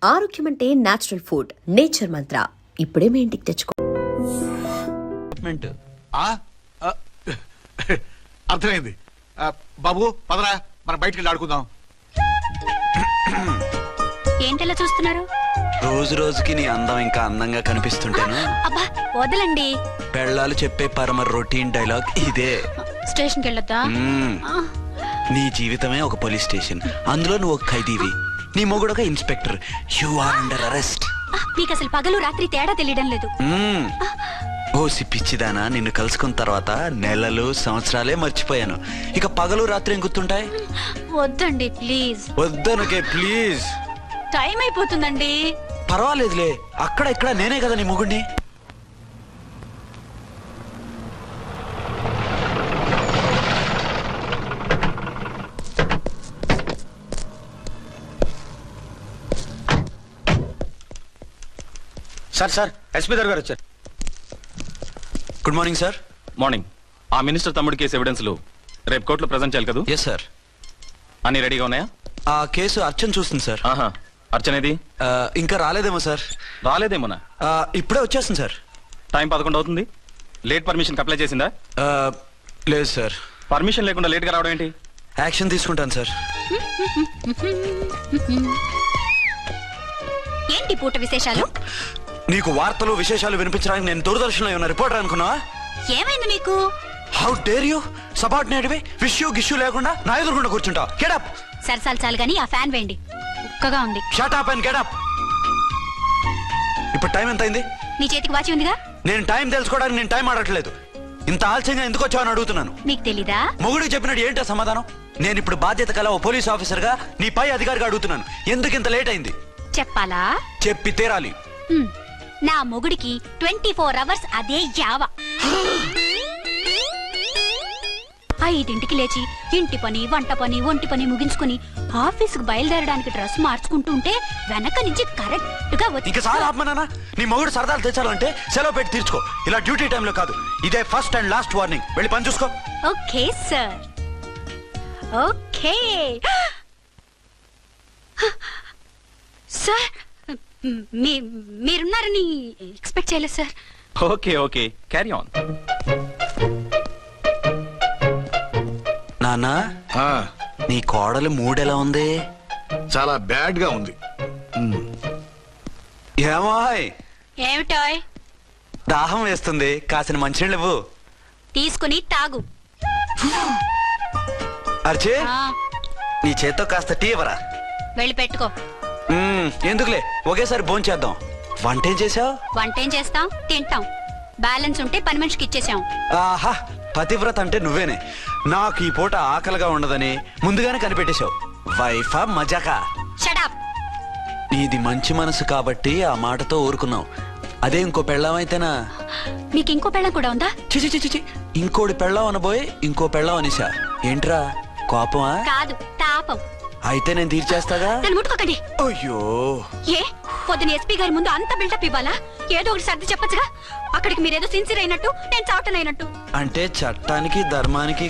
ఆరోగ్యం అంటే natural food. Nature మంత్ర ఇప్పుడే మీ ఇంటికి తెచ్చుకో. అర్థమైంది. బాబు పదరా, మనం బయటికి వెళ్ళి ఆడుకుందాం. ఏంటలా చూస్తున్నారు? రోజు రోజుకి నీ అందం ఇంకా అందంగా కనిపిస్తుంటాను. అబ్బా వదలండి. పెళ్ళాలు చెప్పే పరమ రొటీన్ డైలాగ్ ఇదే. స్టేషన్కి వెళ్ళొద్దా? నీ జీవితమే ఒక పోలీస్ స్టేషన్, అందులో నువ్వు ఒక ఖైదీవి, నీ మొగుడు ఒక inspector. You are under arrest. మీకు అసలు పగలు రాత్రి తేడా తెలియడం లేదు. ఓ సిప్పిచ్చిదానా, నిన్ను కలుసుకున్న తర్వాత నెలలు సంవత్సరాలే మర్చిపోయాను. ఇక పగలు రాత్రి ఏం గుర్తుంటాయి? వద్దండి ప్లీజ్. వద్దనుకే ప్లీజ్. టైం అయిపోతుందండి. పర్వాలేదులే, అక్కడ ఇక్కడ నేనే కదా నీ మొగుడిని. సార్ సార్ ఎస్పీ గారు వచ్చారు. Good morning sir. మార్నింగ్. ఆ మినిస్టర్ తమ్ముడి కేసు ఎవిడెన్స్లు రేపు కోర్టులో ప్రజెంట్ చేయాలి కదా? Yes sir. అన్ని రెడీగా ఉన్నాయా? ఆ కేసు అర్చన చూస్తుంది సార్. అర్చనేది? ఇంకా రాలేదేమో సార్. రాలేదేమోనా? ఇప్పుడే వచ్చేస్తుంది సార్. టైం 11 అవుతుంది. లేట్ పర్మిషన్ అప్లై చేసిందా? లేదు సార్. పర్మిషన్ లేకుండా లేట్గా రావడం ఏంటి? యాక్షన్ తీసుకుంటాను సార్. ఏంటి పూట విశేషాలు? నీకు వార్తలు విశేషాలు వినిపించడానికి నేను దూరదర్శన్లో ఉన్న రిపోర్టర్ అనుకున్నావా? ఏమైంది మీకు? హౌ డేర్ యూ సబార్డినేట్వి విష్యూ గిష్యూ లేకుండా నా ఎదురుకుండా కూర్చుంటావు? Get up. సరసాలు చాలు గానీ ఆ ఫ్యాన్ వేయండి, ఉక్కగా ఉంది. Shut up and get up. ఇప్పుడు టైం ఎంత అయింది? నీ చేతికి వాచి ఉందిగా. నేను టైం తెలుసుకోవడానికి నేను టైం ఆడట్లేదు. ఇంత ఆలస్యంగా ఎందుకు వచ్చావని అడుగుతున్నాను. మీకు తెలీదా? మొగుడికి చెప్పినట్టు ఏంటో సమాధానం? నేను ఇప్పుడు బాధ్యత కల ఓ పోలీస్ ఆఫీసర్ గా నీ పై అధికారిగా అడుగుతున్నాను, ఎందుకు ఇంత లేట్ అయింది? చెప్పాలా? చెప్పి తీరాలి. నా మొగుడికి 24 hours అదే యావ. 5ంటికి లేచి ఇంటి పని, వంట పని, ఒంటి పని ముగించుకుని ఆఫీసుకు బయలుదేరడానికి డ్రెస్ మార్చుకుంటూ ఉంటే వెనక నుంచి కరెక్ట్ గా ఇంకా చాలా ఆపమన్నానా? నీ మొగుడు సరదాలు తెచ్చాలంటే సెలవు పెట్టి తీర్చుకో. ఇలా డ్యూటీ టైంలో కాదు. ఇదే ఫస్ట్ అండ్ లాస్ట్ వార్నింగ్. వెళ్ళి పని చూసుకో. Okay sir. Okay sir. మీరున్నారని ఎక్స్పెక్ట్ చేయలేదు sir. Okay okay, carry on. నానా, నీ కోడలు మూడెలా ఉంది? చాలా బ్యాడ్ గా ఉంది. ఏమాయ్, ఏమిటాయ్? దాహం వేస్తుంది, కాసిన మంచినీళ్ళు ఇవ్వు. తీసుకుని తాగు. అర్చే, నీ చేత్తో కాస్త టీ ఇవ్వరా? వెళ్ళి పెట్టుకో. ఎందుకులే, ఒకేసారి భోంచేద్దాం. వంటేం చేసావు? వంటేం చేస్తాం, తింటాం. బ్యాలెన్స్ ఉంటే పని మనిషికి ఇచ్చేసాం. ఆహా, పతివ్రత అంటే నువ్వేనే. నాకు ఈ పూట ఆకలిగా ఉండదని ముందుగానే కనిపెట్టేశావు. వైఫా మజాకా? Shut up. నీది మంచి మనసు కాబట్టి ఆ మాటతో ఊరుకున్నావు. అదే ఇంకో పెళ్ళాం అయితేనా? మీకు ఇంకో పెళ్ళం కూడా ఉందా? చిచి చిచి, ఇంకోటి పెళ్ళాం అనబోయి ఇంకో పెళ్ళాం అనేసా. ఏంట్రా కోపమా? కాదు, తాపం. అయితే నేను తీర్చేస్తాగా. నన్ను ముట్టుకోకండి. అయ్యో, ఏ పొద్దున ఎస్పీ గారి ముందు అంత బిల్డప్ ఇవ్వాలా? ఏదో ఒకటి సర్ది చెప్పచ్చుగా. అక్కడికి మీరేదో సిన్సియర్ అయినట్టు, నేను చావటం అయినట్టు. అంటే చట్టానికి ధర్మానికి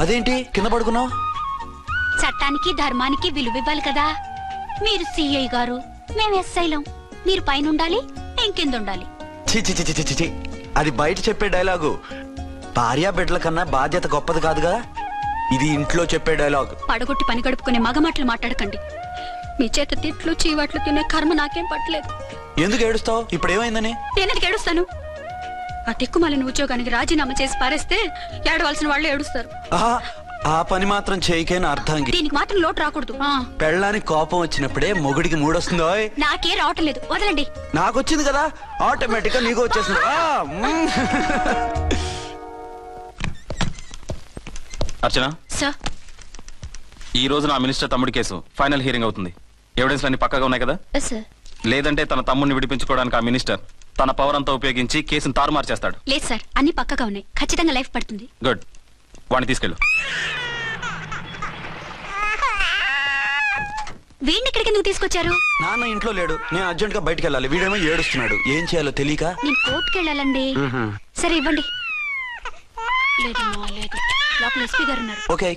అదేంటి కింద పడుకున్నావు? చట్టానికి ధర్మానికి విలువ ఇవ్వాలి కదా. మీరు సిఐ గారు, మేము ఎస్ఐలం. మీరు పైన ఉండాలి, నేను కింద ఉండాలి. చి, అది బయట చెప్పే డైలాగు. భార్యా బిడ్డల కన్నా బాధ్యత గొప్పది కాదుగా. ఇది ఇంట్లో చెప్పే డైలాగ్. పడగొట్టి పని గడుపుకునే మగ మాటలు మాట్లాడకండి. మీ చేత తిట్లు చీవాట్లు తినే కర్మ నాకేం పట్టలేదు. ఎందుకు ఏడుస్తావు? ఇప్పుడు ఏమైందని? నేనెందుకు ఏడుస్తాను? ఆ తిక్కుమాలిన ఉద్యోగానికి రాజీనామా చేసి పారేస్తే ఏడవలసిన వాళ్ళు ఏడుస్తారు. ఆ పని మాత్రం చేయకేన అర్థం. దీనికి మాత్రం లోటు రాకూడదు. పెళ్ళానికి కోపం వచ్చినప్పుడే మొగుడికి మూడొస్తుందో? నాకే రావటం లేదు, వదలండి. నాకు వచ్చింది కదా, ఆటోమేటిక్ గా నీకు వచ్చేసింది. అర్చన సార్, ఈ రోజు నా మినిస్టర్ తమ్ముడి కేసు ఫైనల్ హియరింగ్ అవుతుంది. ఎవిడెన్స్ అన్ని పక్కగా ఉన్నాయి కదా? సార్. లేదంటే తన తమ్ముడిని విడిపించుకోవడానికి ఆ మినిస్టర్ తన పవర్ అంతా ఉపయోగించి కేసును తారుమారు చేస్తాడు. లేదు సార్, అన్ని పక్కగా ఉన్నాయి. ఖచ్చితంగా లైఫ్ పడుతుంది. గుడ్, వాడిని తీసుకెళ్ళు. వీడిని ఇక్కడికి ఎందుకు తీసుకొచ్చారు? నాన్న ఇంట్లో లేడు, నేను అర్జెంట్ గా బయటకు వెళ్ళాలి. వీడేమో ఏడుస్తున్నాడు, ఏం చేయాలో తెలియక. నేను కోర్టుకు వెళ్ళాలండి. సరే ఇవ్వండి. లేదమ్మా లేదు, లోపల ఎస్పీ గారు ఉన్నారు. ఓకే.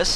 ఎస్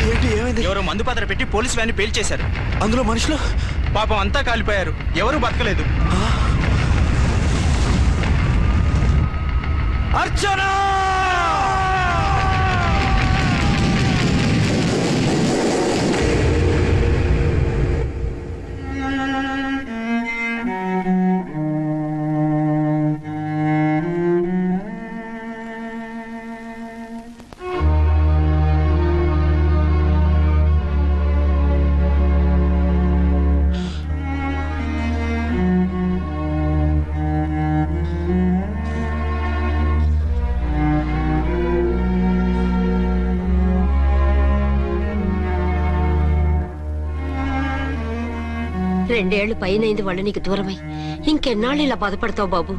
ఏంటి ఏమైంది? ఎవరో మందు పాత్ర పెట్టి పోలీసు వ్యాన్ని పేల్చేశారు. అందులో మనుషులు పాపం అంతా కాలిపోయారు, ఎవరూ బతకలేదు. అర్చనా! రెండేళ్లు పైనైంది వాళ్ళు నీకు దూరమై. ఇంకెన్నాళ్ళు ఇలా బాధపడతావు బాబు?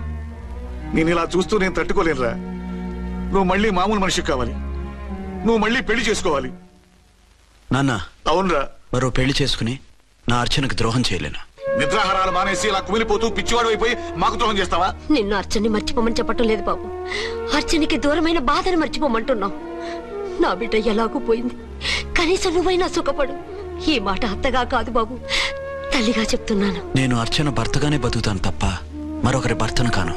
నేను ఇలా చూస్తూ నేను తట్టుకోలేనురా. నువ్వు మళ్ళీ మామూలు మనిషి కావాలి, నువ్వు మళ్ళీ పెళ్లి చేసుకోవాలి. నాన్న, అవునరా. మరో పెళ్లి చేసుకుని నా అర్చనకు ద్రోహం చేయలేను. నిద్రాహారాలు మానేసి ఇలా కుమిలిపోతూ పిచ్చివాడు అయిపోయి మాకు ద్రోహం చేస్తావా? నిన్ను అర్చన్ని మర్చిపోమని చెప్పటం లేదు బాబు, అర్చనికి దూరమైన బాధను మర్చిపోమంటున్నావు. నా బిడ్డ ఎలాగూ పోయింది, కనీసం నువ్వైనా సుఖపడు. ఈ మాట అత్తగా కాదు బాబు, తల్లిగా చెప్తున్నాను. నేను అర్చన భర్తగానే బతుకుతాను తప్ప మరొకరి భర్తను కాను.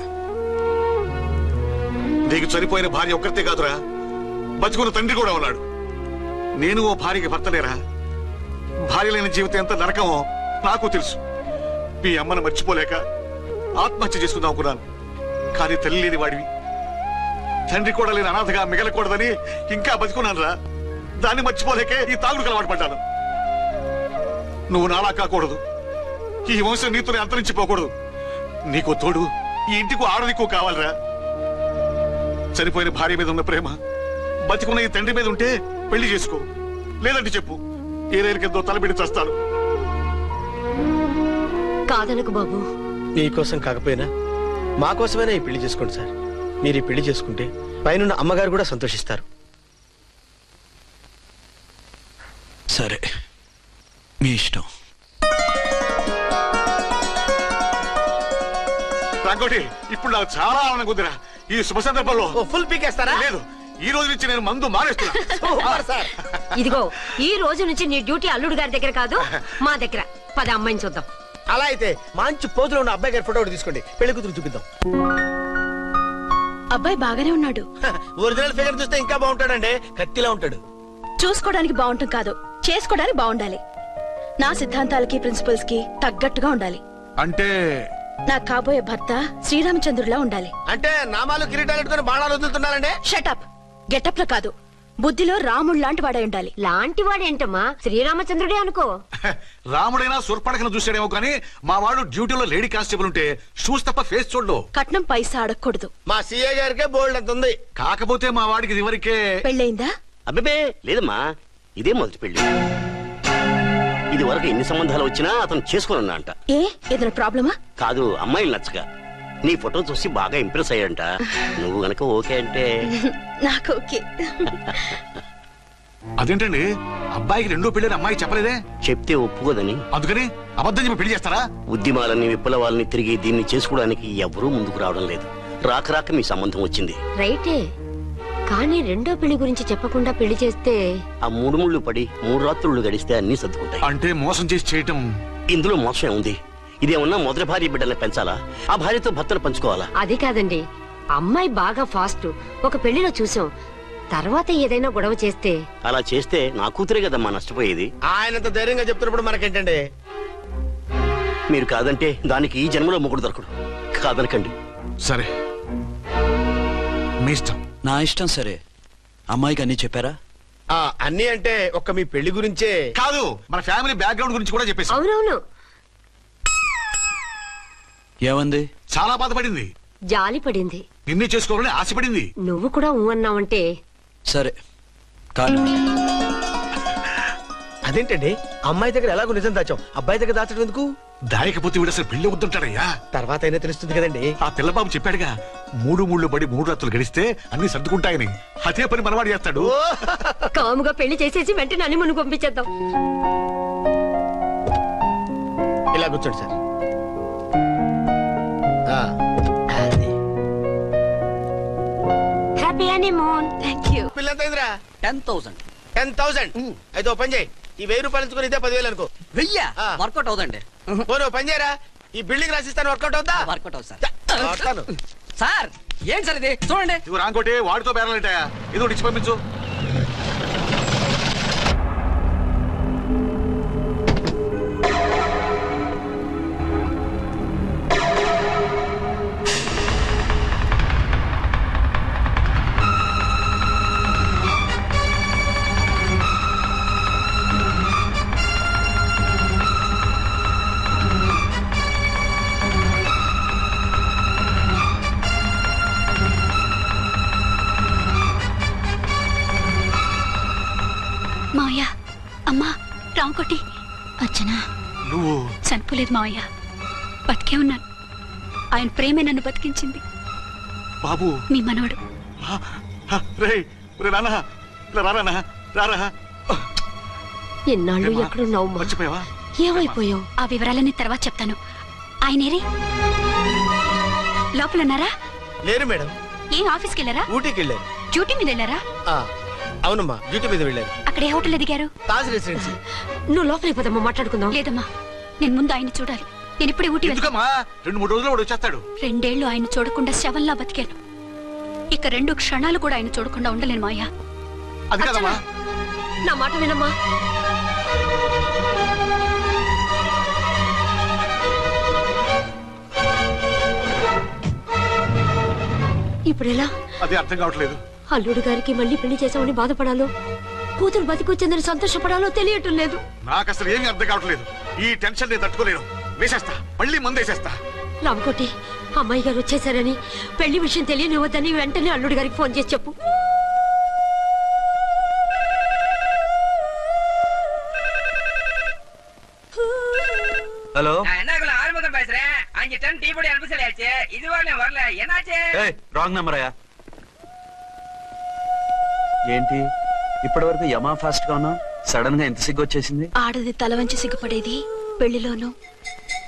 నీకు చనిపోయిన భార్య ఒక్కరితే కాదురా, బతుకున్న తండ్రి కూడా ఉన్నాడు. నేను ఓ భార్యకి భర్తలేరా? భార్య లేని జీవితం ఎంత నరకమో నాకు తెలుసు. మీ అమ్మను మర్చిపోలేక ఆత్మహత్య చేసుకుందాం అనుకున్నాను. కానీ తల్లి లేని వాడివి, తండ్రి కూడా లేని అనాథగా మిగలకూడదని ఇంకా బతుకున్నాను రా. దాన్ని మర్చిపోలేకే ఈ తాగుడుకు అలవాటు పడ్డాను. నువ్వు నాలా కాకూడదు, ఈ వంశం నీతోనే అంతరించిపోకూడదు. నీకు తోడు ఈ ఇంటికి ఆడదికు కావాలిరా. చనిపోయిన భార్య మీద ఉన్న ప్రేమ బతికున్న ఈ తండ్రి మీద ఉంటే పెళ్లి చేసుకో, లేదంటే చెప్పు, ఏ రైలు కిందో తలబిడి చేస్తాను. కాదనకు బాబు. మీకోసం కాకపోయినా మా కోసమైనా ఈ పెళ్లి చేసుకోండి సార్. మీరు ఈ పెళ్లి చేసుకుంటే పైన అమ్మగారు కూడా సంతోషిస్తారు. సరే, మీ ఇష్టం. రంగోటి, ఇప్పుడు నాకు చాలా ఆనందంగా ఉందిరా. ఈ శుభ సందర్భంలో ఫుల్ పీకేస్తారా? లేదు, ఈ రోజు నుంచి నేను మందు మానేస్తున్నా. ఇదిగో, ఈ రోజు నుంచి నీ డ్యూటీ అల్లుడు గారి దగ్గర కాదు, మా దగ్గర. పద అమ్మాయిని చూద్దాం. అలా అయితే మంచి పోజులో ఉన్న అబ్బాయి గారి ఫోటో ఒకటి తీసుకోండి, పెళ్లి కూతురు చూపిద్దాం. అబ్బాయి బాగానే ఉన్నాడు. ఒరిజినల్ ఫిగర్ చూస్తే ఇంకా బాగుంటాడండి, కత్తిలా ఉంటాడు. చూసుకోవడానికి బాగుంటాం కాదు, చేసుకోవడానికి బాగుండాలి. నా సిద్ధాంతాలకి ప్రిన్సిపల్స్ కి తగ్గట్టుగా ఉండాలి. అంటే నా కాబోయే భర్త శ్రీరామచంద్రులా ఉండాలి. అంటే నామాలు కిరీటాలు పెట్టుకుని బాణాలు వదులుతున్నారండి. షటప్. గెటప్ లో కాదు, బుద్ధిలో రాముడు లాంటి వాడై ఉండాలి. లాంటి వాడేంటమ్మా, శ్రీరామచంద్రుడే అనుకో. రాముడైనా సుర్పడకను చూసాడేమో కానీ మా వాడు డ్యూటీలో లేడీ కానిస్టేబుల్ ఉంటే షూస్ తప్ప ఫేస్ చూడడు. కట్నం పైసా అడగకూడదు. మా సీఏ గారికే బోల్డ్ అంత ఉంది. కాకపోతే మా వాడికి ఇదివరకే పెళ్ళయిందా? అబ్బే లేదమ్మా, ఇదే మొదటి పెళ్లి. ఇది వరకు ఎన్ని సంబంధాలు వచ్చినా అతను చేసుకున్నా అంట. ఏ ఏదైనా ప్రాబ్లమా? కాదు, అమ్మాయిలు నచ్చక నీ ఫోటో చూసి బాగా ఇంప్రెస్ అయ్యాడంట. నువ్వు గనక ఓకే అంటే నాకు ఓకే. అదేంటండి, అబ్బాయికి రెండో పెళ్లి అమ్మాయి చెప్పలేదే? చెప్తే ఒప్పుకోదని. అందుకని అబద్ధం చెప్పి పెళ్లి చేస్తారా? ఉద్యమాలని విప్లవాలని తిరిగి దీన్ని చేసుకోవడానికి ఎవరూ ముందుకు రావడం లేదు. రాక రాక మీ సంబంధం వచ్చింది. రైటే, కానీ రెండో పెళ్లి గురించి చెప్పకుండా పెళ్లి చేస్తే ఆ 3 ముళ్ళు పడి 3 రాత్రులు గడిస్తే అన్ని సర్దుకుంటాయి. అంటే మోసం చేసి చేయటం ఇందులో మోసం ఏముంది? ఇదేమన్నా మొదటి భార్య బిడ్డల్ని పెంచాలా, ఆ భార్యతో భర్తను పంచుకోవాలా? అది కాదండి, అమ్మాయి బాగా ఫాస్ట్. ఒక పెళ్లిలో చూసాం. తర్వాత ఏదైనా గొడవ చేస్తే అలా చేస్తే నా కూతురే కదమ్మా నష్టపోయేది. ఆయనంత ధైర్యంగా చెప్తున్నప్పుడు మనకేంటండి? మీరు కాదంటే దానికి ఈ జన్మలో మొగుడు దొరకడు. కాదనకండి. సరే, మీ ఇష్టం. నా ఇష్టం సరే. అమ్మాయికి అన్నీ చెప్పారా? అన్ని అంటే ఒక్క మీ పెళ్లి గురించే కాదు, మన ఫ్యామిలీ బ్యాక్గ్రౌండ్ గురించి కూడా చెప్పేసి అవునవును, ఏమంది? చాలా బాధపడింది. జాలి పడింది. నిన్నే చేసుకోవాలని ఆశపడింది. నువ్వు కూడా ఊ అన్నావంటే సరే కాదు. అదేంటండి, అమ్మాయి దగ్గర ఎలాగో నిజం దాచాం, అబ్బాయి దగ్గర దాచడం ఎందుకు? దాయకపోతే వీడు అసలు పెళ్లి వద్దంటాడయ్యా. తర్వాత అయినా తెలుస్తుంది కదండి. ఆ పిల్లబాబు చెప్పాడుగా, 3 బడి 3 రాత్రులు గడిస్తే అన్ని సర్దుకుంటాయని. అదే పని మనవాడు చేస్తాడు. కాముగా పెళ్లి చేసేసి వెంటనే అని మును పంపించేద్దాం. ఇలా కూర్చోండి సార్. అది. Happy honeymoon. Thank you. పిల్లంత అయిందిరా? 10,000. 10,000. అయితే ఓ పని చేయి, ఈ 1000 రూపాయలు ఇచ్చుకొని ఇదే 10,000 అనుకో. వర్కౌట్ అవుదండి. పోనీ ఓ పని చేయరా, ఈ బిల్డింగ్ రాసిస్తాను, వర్కౌట్ అవుతా? వర్కౌట్ అవుతుంది సార్. వస్తాను. సార్ ఏంటి సార్ ఇది? చూడండి. ఇవి రాంకోటి వాడితో బేరాలంటాయా? ఇది ఒకటి ఇచ్చి పంపించు. మావయ్య, అమ్మా, రాంకోటి, అచ్చనా నువ్వు చనిపోలేదు మావయ్య, బతికే ఉన్నాను. ఆయన ప్రేమే నన్ను బతికించింది. బాబు, మీ మనవడు. రేయ్, నాన్న రారా, రారా. ఎన్నాళ్ళు ఎక్కడున్నావు? మర్చిపోయావా? ఏమైపోయావు? ఆ వివరాలన్నీ తర్వాత చెప్తాను. ఆయనేరి లోపల ఉన్నారా? లేరు మేడం, ఏ ఆఫీస్కి వెళ్ళారా? ఊటీకి వెళ్ళారు. డ్యూటీ మీద వెళ్ళారా? అవునమ్మా, డ్యూటీ మీద వెళ్ళారు. అక్కడ ఏ హోటల్ ఎదిగారు? తాజ్ రెసిడెన్సీ. నువ్వు లోపలికి పోదమ్మా, మాట్లాడుకుందాం. లేదమ్మా, నేను ముందు ఆయన చూడాలి. నేను ఇప్పుడే ఊటీ వెళ్తాను. ఎందుకమ్మా? 2-3 రోజుల్లో వాడు వచ్చేస్తాడు. 2 ఏళ్లు ఆయన చూడకుండా శవంలా బతికాను. ఇక 2 క్షణాలు కూడా ఆయన చూడకుండా ఉండలేను మాయా. అది కదమ్మా. నా మాట వినమ్మా. ఇప్పుడు ఎలా? అది అర్థం కావట్లేదు. అల్లుడు గారికి మళ్ళీ పెళ్లి చేసామని బాధపడాలో, కూతురు బతికొచ్చిందని సంతోషపడాలో తెలియటం లేదు. నాకు అసలు ఏమీ అర్థం కావట్లేదు. ఈ టెన్షన్ నేను తట్టుకోలేను. వేసేస్తా, మళ్ళీ మందేసేస్తా. రామకోటి, అమ్మాయి గారు వచ్చేసారని, పెళ్లి విషయం తెలియనివ్వద్దని వెంటనే అల్లుడు గారికి ఫోన్ చేసి చెప్పు. ஹலோ. ஆறுமுகம் பேசுறேன். 5 டன் டீ பொடி அனுப்பி சொல்லியாச்சு. இதுவரை வரல. என்னாச்சு? రాంగ్ నెంబర్ అయ్యా. ఏంటి ఇప్పటి వరకు యమా ఫాస్ట్ గా ఉన్నావు, సడన్ గా ఎంత సిగ్గు వచ్చేసింది? ఆడది తల వంచి సిగ్గుపడేది పెళ్లిలోను,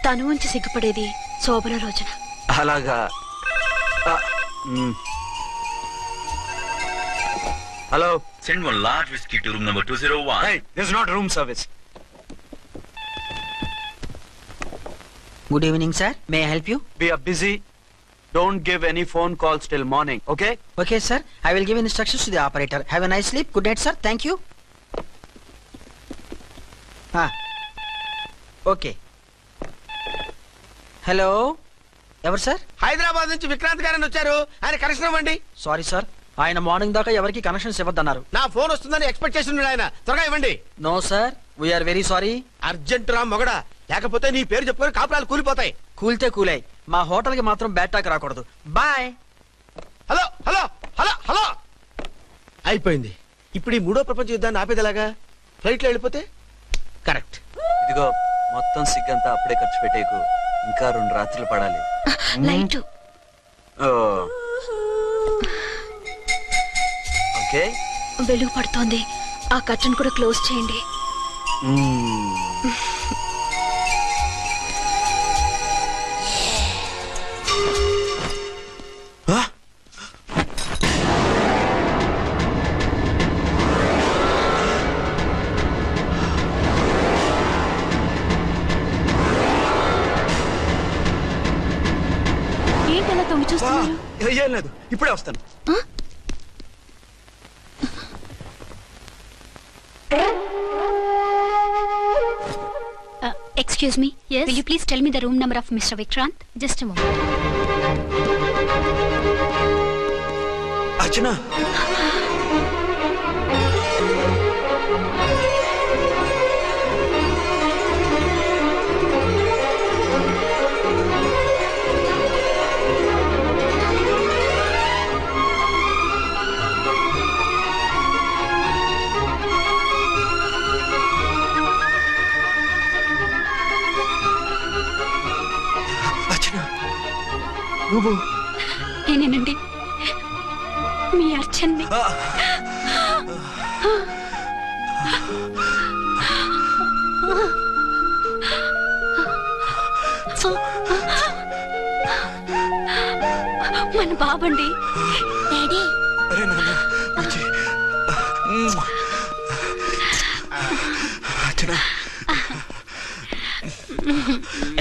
తను వంచి సిగ్గుపడేది శోభన రోజున. అలాగా. Hello. Send one large whiskey to room number 201. Hey, this is not room service. Good evening, sir. May I help you? We are busy. Don't give any phone calls till morning, okay? Okay, sir. I will give instructions to the operator. Have a nice sleep. Good night, sir. Thank you. Okay. Hello. ఎవరు sir? Hyderabad నుంచి విక్రాంత్ గారని వచ్చారు, ఆయన connection ఇవ్వండి. Sorry sir, ఆయన morning దాకా ఎవరికి connections ఇవ్వద్దన్నారు. నా ఫోన్ వస్తుందని ఎక్స్పెక్ట్ చేస్తున్నాడు ఆయన. త్వరగా ఇవ్వండి. No sir, we are very sorry. Urgent రా మొగడా, లేకపోతే నీ పేరు చెప్పుకొని కాపురాలు కూలిపోతాయి. కూల్తే కూలాయి, మా హోటల్ కి మాత్రం బ్యాడ్ టాక్ రాకూడదు. Bye. Hello hello hello hello. అయిపోయింది. ఇప్పుడు ఈ 3వ ప్రపంచ యుద్ధాన్ని ఆపేదిలాగా? ఫ్లైట్ లో వెళ్ళిపోతే కరెక్ట్. ఇదిగో మొత్తం సిగ్గంతా అప్పుడే ఖర్చు పెట్టేకు, ఇంకా 2 రాత్రులు పడాలి. లైట్. ఓకే. వెలుగు పడుతోంది, ఆ కర్టన్ కూడా క్లోజ్ చేయండి. ఏం లేదు, ఇప్పుడే వస్తాను. Excuse me, will you please tell me the room number of mister Vikrant? Just moment. Archana, నువ్వు నేనేనండి, మీ అర్చన్ని. మన బాబండి. డాడీ. అరే నాన్న, వచ్చి. Archana.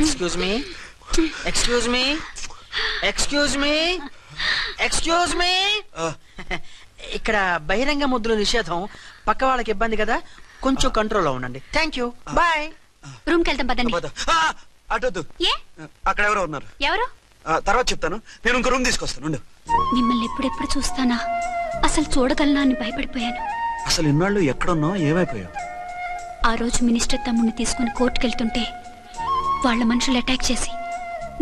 Excuse me, excuse me, excuse me, excuse me. ఇక్కడ బహిరంగ ముద్దుల నిషేధం, పక్క వాళ్ళకి ఇబ్బంది కదా, కొంచెం కంట్రోల్లో ఉండండి. Thank you, bye. రూమ్ కి వెళ్తాం పదండి. అటొద్దు, ఏ? అక్కడ ఎవరో ఉన్నారు. ఎవరు? తర్వాత చెప్తాను, నేను ఇంకో రూమ్ తీసుకొస్తాను. ఉండు. మిమ్మల్ని ఎప్పుడెప్పుడు చూస్తానా, అసలు చూడగలనా అని భయపడిపోయాను. అసలు ఇన్నాళ్ళు ఎక్కడున్నావు, ఏమైపోయావు? ఆ రోజు మినిస్టర్ తమ్ముడిని తీసుకుని కోర్టుకెళ్తుంటే వాళ్ళ మనుషులు అటాక్ చేసి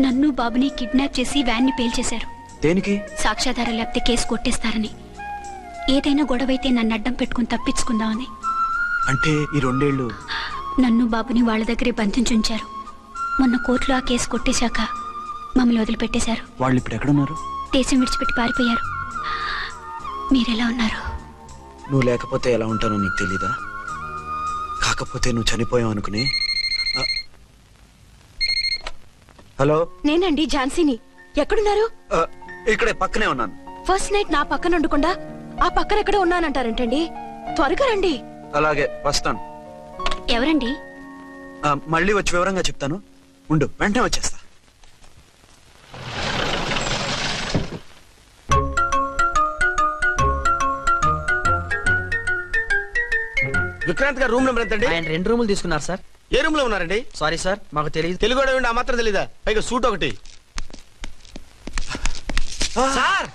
నన్ను బాబుని కిడ్నాప్ చేసి వ్యాన్ని పేల్చేశారు. దేనికి? సాక్ష్యాధారం లేకపోతే కేసు కొట్టేస్తారని. ఏదైనా గొడవైతే నన్ను అడ్డం పెట్టుకుని తప్పించుకుందామని. అంటే ఈ 2 ఏళ్ళు నన్ను బాబుని వాళ్ళ దగ్గరే బంధించుంచారు. మొన్న కోర్టులో ఆ కేసు కొట్టేశాక మమ్మల్ని వదిలిపెట్టేశారు. వాళ్ళు ఇప్పుడు ఎక్కడున్నారు? దేశం విడిచిపెట్టి పారిపోయారు. మీరెలా ఉన్నారు? నువ్వు లేకపోతే ఎలా ఉంటానో నీకు తెలీదా? కాకపోతే నువ్వు చనిపోయావు అనుకుని. హలో, నేనండి ఝాన్సీని. ఎక్కడున్నారు? ఇక్కడే పక్కనే ఉన్నాను. ఫస్ట్ నైట్ నా పక్కన ఉండకుండా ఆ పక్కన ఎక్కడో ఉన్నానంటారంటండి. త్వరగా రండి. అలాగే వస్తాను. ఎవరండి? మళ్ళీ వచ్చి వివరంగా చెప్తాను. ఉండు, వెంటనే వచ్చేస్తా. విక్రాంత్ గారు రూమ్ నెంబర్ ఎంతండి? ఆయన 2 రూములు తీసుకున్నారు సార్. ఏ రూమ్ లో ఉన్నారండి? సారీ సార్, మాకు తెలియదు. తెలుగు ఆ మాత్రం తెలీదా? పైగా సూట్ ఒకటి. సార్,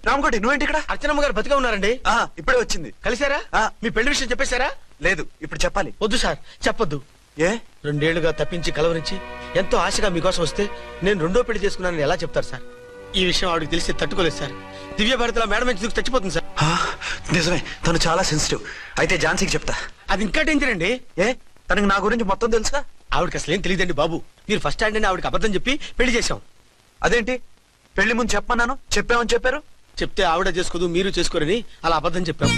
రామకోటి, నువ్వేంటి ఇక్కడ? అర్చనమ్మ గారు బతిగా ఉన్నారండి. ఇప్పుడే వచ్చింది. కలిసారా? మీ పెళ్లి విషయం చెప్పేశారా? లేదు, ఇప్పుడు చెప్పాలి. వద్దు సార్, చెప్పొద్దు. ఏ? 2 ఏళ్లుగా తప్పించి కలవరించి ఎంతో ఆశగా మీకోసం వస్తే నేను 2వ పెళ్లి చేసుకున్నానని ఎలా చెప్తారు సార్? ఈ విషయం ఆవిడకి తెలిసి తట్టుకోలేదు సార్. దివ్య భారతిలో మేడం నుంచి దూకి చచ్చిపోతుంది సార్. నిజమే, తను చాలా సెన్సిటివ్. అయితే ఝాన్సీకి చెప్తా. అది ఇంకా డేంజర్ అండి. ఏ? తనకి నా గురించి మొత్తం తెలుసా? ఆవిడకి అసలు ఏం తెలియదండి బాబు. మీరు ఫస్ట్ హ్యాండ్ అని ఆవిడకి అబద్ధం చెప్పి పెళ్లి చేశాం. అదేంటి? పెళ్లి ముందు చెప్పమన్నాను, చెప్పామని చెప్పారు. చెప్తే ఆవిడ చేసుకోదు, మీరు చేసుకోరని అలా అబద్ధం చెప్పాం.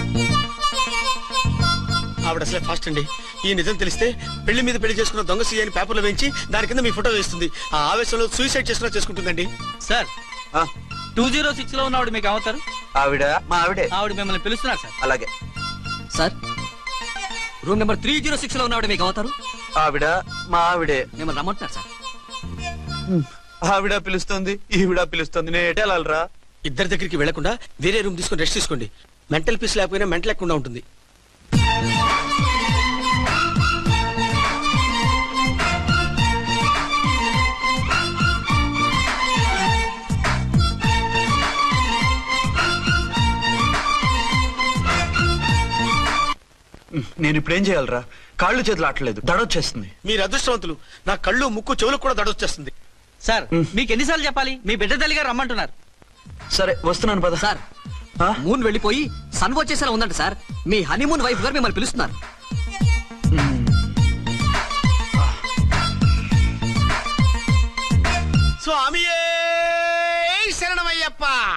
ఆవిడ అసలే ఫాస్ట్ అండి. ఈ నిజం తెలిస్తే పెళ్లి మీద పెళ్లి చేసుకున్న దొంగ సీ అని పేపర్లో వేయించి దాని కింద మీ ఫోటో వేస్తుంది. ఆ ఆవేశంలో సూసైడ్ చేసుకున్నా చేసుకుంటుందండి. సార్, 206 లో ఉన్న ఆవిడ మీకు అవుతారు? ఆవిడ మా ఆవిడే. ఆవిడ మిమ్మల్ని పిలుస్తున్నారు సార్. అలాగే సార్, రూమ్ నెంబర్ 306 లో ఉన్న ఆవిడ మీకు అవుతారు? ఆవిడ మా ఆవిడే. మిమ్మల్ని రమ్మంటున్నారు సార్. ఆవిడ పిలుస్తుంది, ఈవిడ పిలుస్తుంది. నేను ఎటు వెళ్ళాలరా? ఇద్దరి దగ్గరికి వెళ్లకుండా వేరే రూమ్ తీసుకుని రెస్ట్ తీసుకోండి. మెంటల్ పీస్ లేకపోయినా మెంటల్ లేకుండా ఉంటుంది. నేను ఇప్పుడు ఏం చేయాలరా? కాళ్ళు చేతులు ఆటలేదు, దడొచ్చేస్తుంది. మీరు అదృష్టవంతులు. నా కళ్ళు, ముక్కు, చెవులకు కూడా దడొచ్చేస్తుంది. సార్, మీకు ఎన్నిసార్లు చెప్పాలి? మీ బిడ్డ తల్లి గారు రమ్మంటున్నారు. సరే, వస్తున్నాను పద. సార్, మూన్ వెళ్ళిపోయి సన్ వచ్చేసేలా ఉందంట సార్. మీ హనీమూన్ వైఫ్ గారు మిమ్మల్ని పిలుస్తున్నారు.